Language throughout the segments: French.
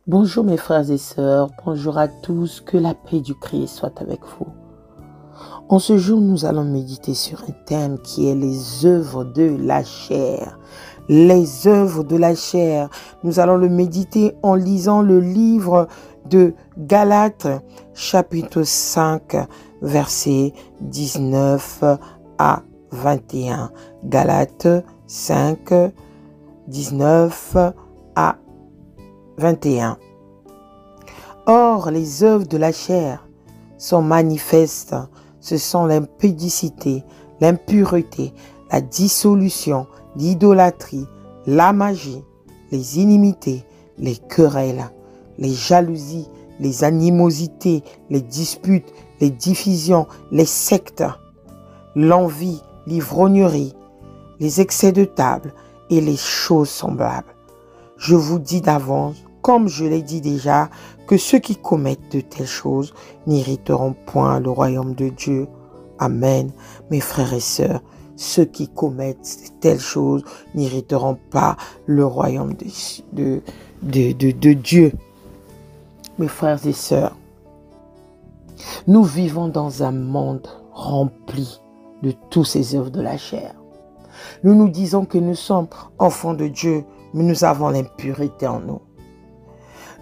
Bonjour mes frères et sœurs, bonjour à tous, que la paix du Christ soit avec vous. En ce jour, nous allons méditer sur un thème qui est les œuvres de la chair. Les œuvres de la chair. Nous allons le méditer en lisant le livre de Galates, chapitre 5, versets 19 à 21. Galates 5, 19 à 21. Or, les œuvres de la chair sont manifestes. Ce sont l'impudicité, l'impureté, la dissolution, l'idolâtrie, la magie, les inimités, les querelles, les jalousies, les animosités, les disputes, les divisions, les sectes, l'envie, l'ivrognerie, les excès de table et les choses semblables. Je vous dis d'avance, comme je l'ai dit déjà, que ceux qui commettent de telles choses n'hériteront point le royaume de Dieu. Amen. Mes frères et sœurs, ceux qui commettent de telles choses n'hériteront pas le royaume de Dieu. Mes frères et sœurs, nous vivons dans un monde rempli de tous ces œuvres de la chair. Nous nous disons que nous sommes enfants de Dieu, mais nous avons l'impureté en nous.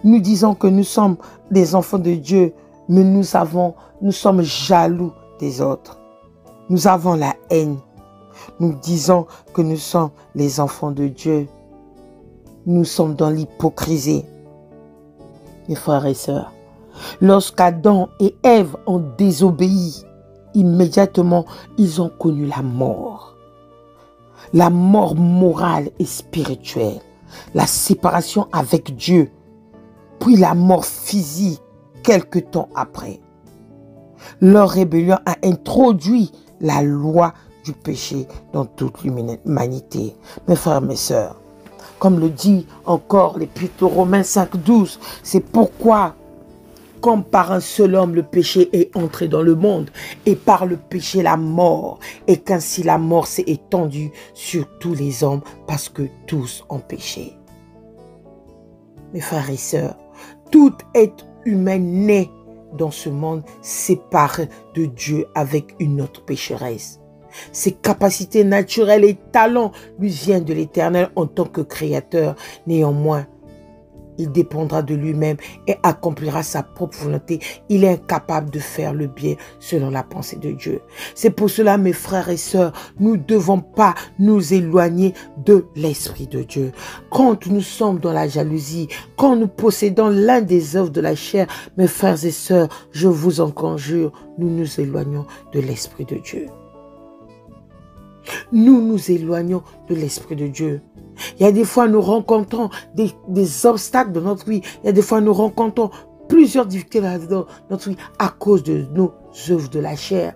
Nous disons que nous sommes des enfants de Dieu, mais nous sommes jaloux des autres. Nous avons la haine. Nous disons que nous sommes les enfants de Dieu. Nous sommes dans l'hypocrisie. Mes frères et sœurs, lorsqu'Adam et Ève ont désobéi, immédiatement, ils ont connu la mort. La mort morale et spirituelle, la séparation avec Dieu, puis la mort physique quelque temps après. Leur rébellion a introduit la loi du péché dans toute l'humanité. Mes frères, mes sœurs, comme le dit encore l'Épître aux Romains 5,12, c'est pourquoi, comme par un seul homme le péché est entré dans le monde, et par le péché la mort, et qu'ainsi la mort s'est étendue sur tous les hommes, parce que tous ont péché. Mes frères et sœurs, tout être humain né dans ce monde séparé de Dieu avec une autre pécheresse. Ses capacités naturelles et talents lui viennent de l'Éternel en tant que créateur. Néanmoins, il dépendra de lui-même et accomplira sa propre volonté. Il est incapable de faire le bien selon la pensée de Dieu. C'est pour cela, mes frères et sœurs, nous ne devons pas nous éloigner de l'Esprit de Dieu. Quand nous sommes dans la jalousie, quand nous possédons l'un des œuvres de la chair, mes frères et sœurs, je vous en conjure, nous nous éloignons de l'Esprit de Dieu. Nous nous éloignons de l'Esprit de Dieu. Il y a des fois, nous rencontrons des obstacles dans notre vie. Il y a des fois, nous rencontrons plusieurs difficultés dans notre vie à cause de nos œuvres de la chair.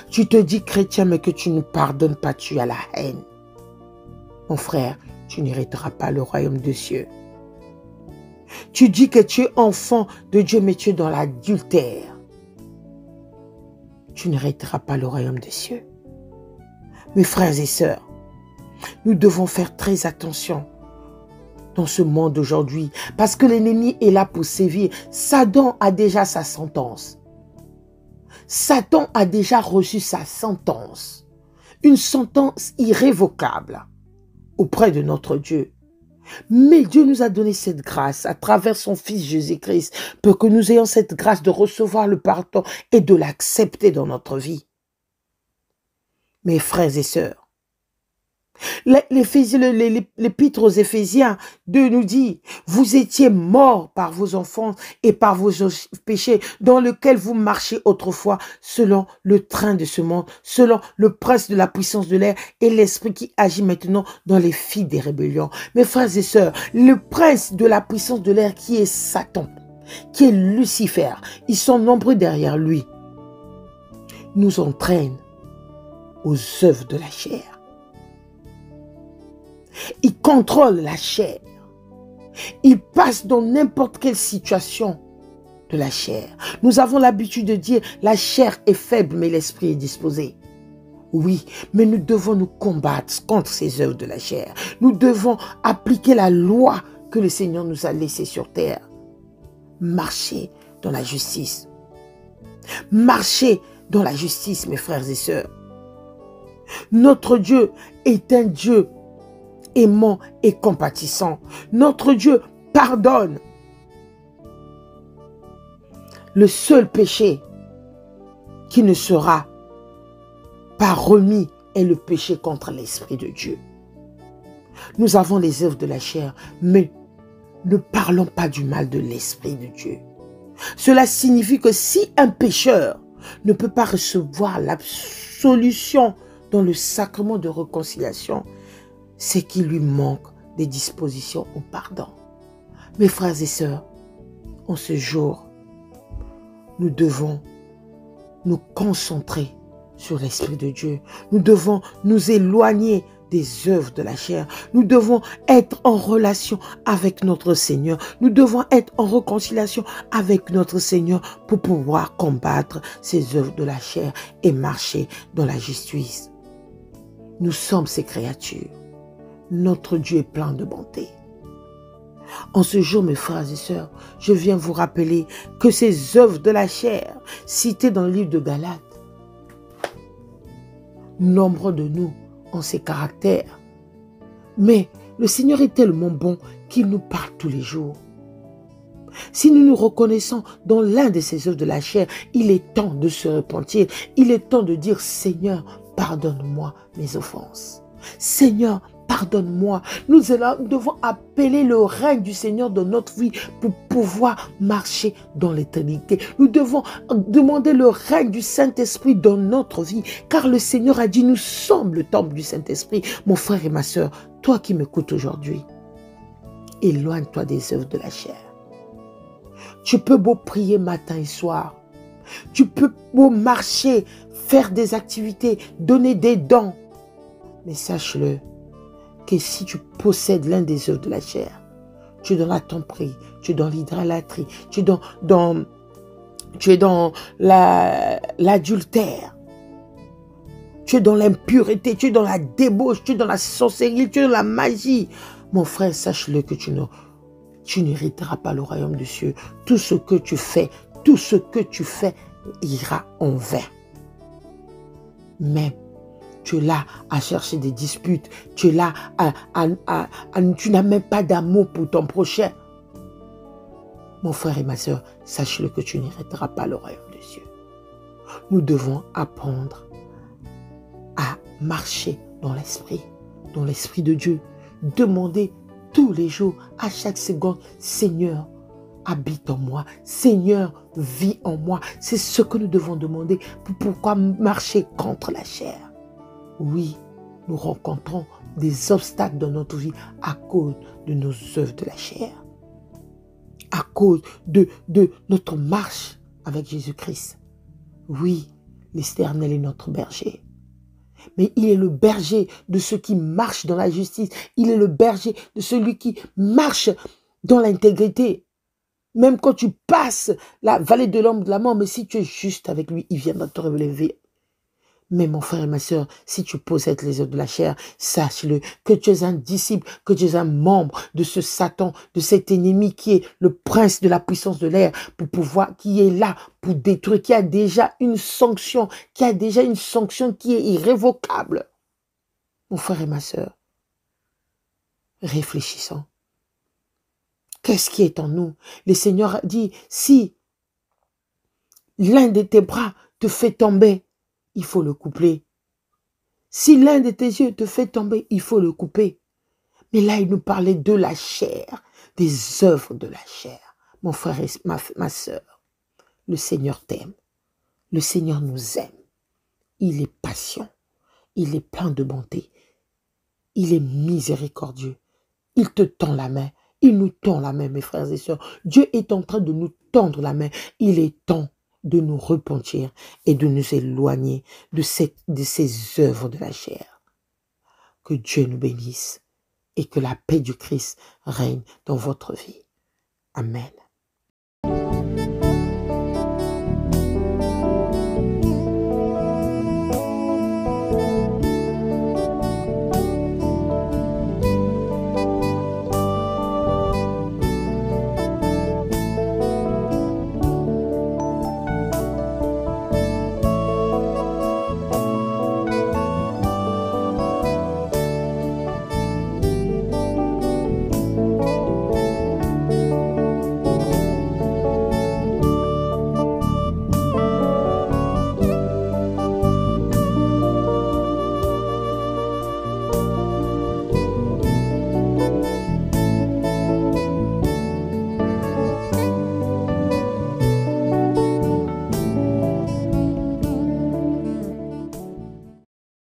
Tu te dis chrétien, mais que tu ne pardonnes pas, tu as la haine. Mon frère, tu n'hériteras pas le royaume des cieux. Tu dis que tu es enfant de Dieu, mais tu es dans l'adultère. Tu n'hériteras pas le royaume des cieux. Mes frères et sœurs, nous devons faire très attention dans ce monde d'aujourd'hui parce que l'ennemi est là pour sévir. Satan a déjà sa sentence. Satan a déjà reçu sa sentence. Une sentence irrévocable auprès de notre Dieu. Mais Dieu nous a donné cette grâce à travers son Fils Jésus-Christ pour que nous ayons cette grâce de recevoir le pardon et de l'accepter dans notre vie. Mes frères et sœurs, l'Épître aux Éphésiens 2 nous dit, vous étiez morts par vos offenses et par vos péchés dans lesquels vous marchiez autrefois selon le train de ce monde, selon le prince de la puissance de l'air et l'esprit qui agit maintenant dans les filles des rébellions. Mes frères et sœurs, le prince de la puissance de l'air qui est Satan, qui est Lucifer, ils sont nombreux derrière lui, nous entraînent aux œuvres de la chair. Il contrôle la chair. Il passe dans n'importe quelle situation de la chair. Nous avons l'habitude de dire la chair est faible mais l'esprit est disposé. Oui, mais nous devons nous combattre contre ces œuvres de la chair. Nous devons appliquer la loi que le Seigneur nous a laissée sur terre. marcher dans la justice. Marcher dans la justice, mes frères et sœurs. Notre Dieu est un Dieu aimant et compatissant. Notre Dieu pardonne. Le seul péché qui ne sera pas remis est le péché contre l'Esprit de Dieu. Nous avons les œuvres de la chair, mais ne parlons pas du mal de l'Esprit de Dieu. Cela signifie que si un pécheur ne peut pas recevoir l'absolution dans le sacrement de réconciliation, c'est qu'il lui manque des dispositions au pardon. Mes frères et sœurs, en ce jour, nous devons nous concentrer sur l'Esprit de Dieu. Nous devons nous éloigner des œuvres de la chair. Nous devons être en relation avec notre Seigneur. Nous devons être en réconciliation avec notre Seigneur pour pouvoir combattre ces œuvres de la chair et marcher dans la justice. Nous sommes ces créatures. Notre Dieu est plein de bonté. En ce jour, mes frères et sœurs, je viens vous rappeler que ces œuvres de la chair, citées dans le livre de Galates, nombreux de nous ont ces caractères. Mais le Seigneur est tellement bon qu'il nous parle tous les jours. Si nous nous reconnaissons dans l'un de ces œuvres de la chair, il est temps de se repentir. Il est temps de dire, Seigneur, pardonne-moi mes offenses. Seigneur, pardonne-moi. Nous devons appeler le règne du Seigneur dans notre vie pour pouvoir marcher dans l'éternité. Nous devons demander le règne du Saint-Esprit dans notre vie, car le Seigneur a dit, nous sommes le temple du Saint-Esprit. Mon frère et ma sœur, toi qui m'écoutes aujourd'hui, éloigne-toi des œuvres de la chair. Tu peux beau prier matin et soir, tu peux beau marcher, faire des activités, donner des dons, mais sache-le, que si tu possèdes l'un des œuvres de la chair, tu es dans la tromperie, tu es dans l'idolâtrie, tu es dans l'adultère, tu es dans l'impureté, tu es dans la débauche, tu es dans la sorcellerie, tu es dans la magie. Mon frère, sache-le que tu n'hériteras pas le royaume des cieux. Tout ce que tu fais ira en vain. Même tu es là à chercher des disputes. Tu es là tu n'as même pas d'amour pour ton prochain. Mon frère et ma soeur, sache-le que tu n'hériteras pas le royaume des cieux. Nous devons apprendre à marcher dans l'Esprit de Dieu. Demander tous les jours, à chaque seconde, Seigneur, habite en moi. Seigneur, vis en moi. C'est ce que nous devons demander pour pouvoir marcher contre la chair. Oui, nous rencontrons des obstacles dans notre vie à cause de nos œuvres de la chair, à cause de notre marche avec Jésus-Christ. Oui, l'Éternel est notre berger. Mais il est le berger de ceux qui marchent dans la justice. Il est le berger de celui qui marche dans l'intégrité. Même quand tu passes la vallée de l'ombre de la mort, mais si tu es juste avec lui, il viendra te relever. Mais mon frère et ma soeur, si tu possèdes les œuvres de la chair, sache-le que tu es un disciple, que tu es un membre de ce Satan, de cet ennemi qui est le prince de la puissance de l'air, qui est là pour détruire, qui a déjà une sanction, qui est irrévocable. Mon frère et ma soeur, réfléchissons. Qu'est-ce qui est en nous? Le Seigneur a dit, si l'un de tes bras te fait tomber, il faut le couper. Si l'un de tes yeux te fait tomber, il faut le couper. Mais là, il nous parlait de la chair, des œuvres de la chair. Mon frère et ma soeur, le Seigneur t'aime. Le Seigneur nous aime. Il est patient. Il est plein de bonté. Il est miséricordieux. Il te tend la main. Il nous tend la main, mes frères et sœurs. Dieu est en train de nous tendre la main. Il est temps de nous repentir et de nous éloigner de ces œuvres de la chair. Que Dieu nous bénisse et que la paix du Christ règne dans votre vie. Amen.